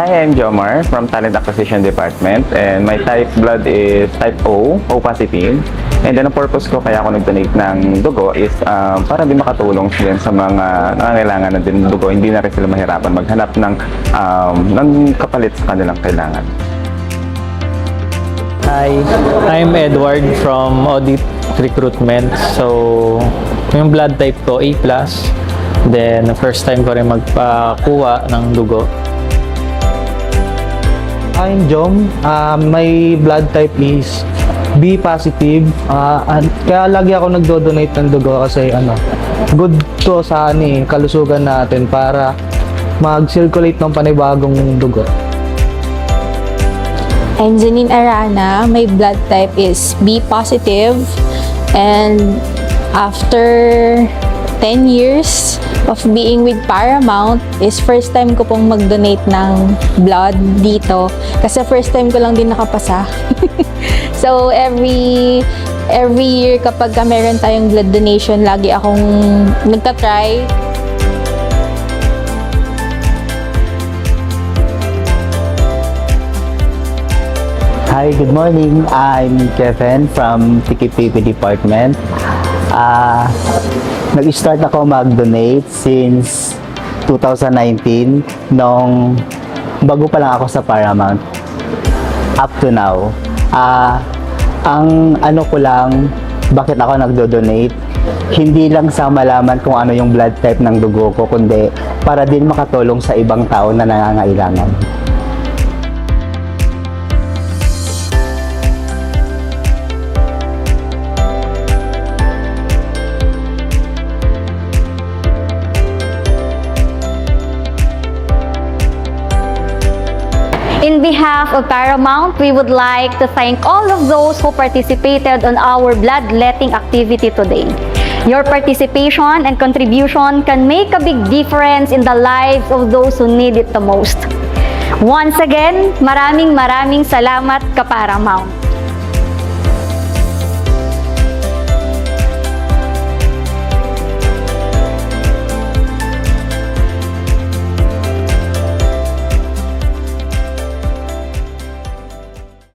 Hi, I'm Jomar from Talent Acquisition Department and my type blood is type O positive. And then ang purpose ko kaya ako nag-donate ng dugo is para din makatulong din sa mga nangangailangan na din dugo. Hindi na rin sila mahirapan maghanap ng kapalit sa kanilang kailangan. Hi, I'm Edward from Audit Recruitment. So, yung blood type ko A+. Then, first time ko rin magpakuha ng dugo. I'm Jom. My blood type is B positive. Kaya lagi ako nagdo-donate ng dugo kasi good to sa kalusugan natin para mag-circulate ng panibagong dugo. I'm Janine Arana. My blood type is B positive. And after 10 years of being with Paramount is first time ko pong mag-donate ng blood dito kasi first time ko lang din nakapasa. So every year kapag meron tayong blood donation, lagi akong nagtatry. Hi, good morning. I'm Kevin from TKPP Department. Nag-start ako mag-donate since 2019 nung bago pa lang ako sa Paramount up to now. Ang ko lang, bakit ako nagdo-donate, hindi lang sa malaman kung ano yung blood type ng dugo ko, kundi para din makatulong sa ibang tao na nangangailangan. In behalf of Paramount, we would like to thank all of those who participated on our bloodletting activity today. Your participation and contribution can make a big difference in the lives of those who need it the most. Once again, maraming salamat ka Paramount.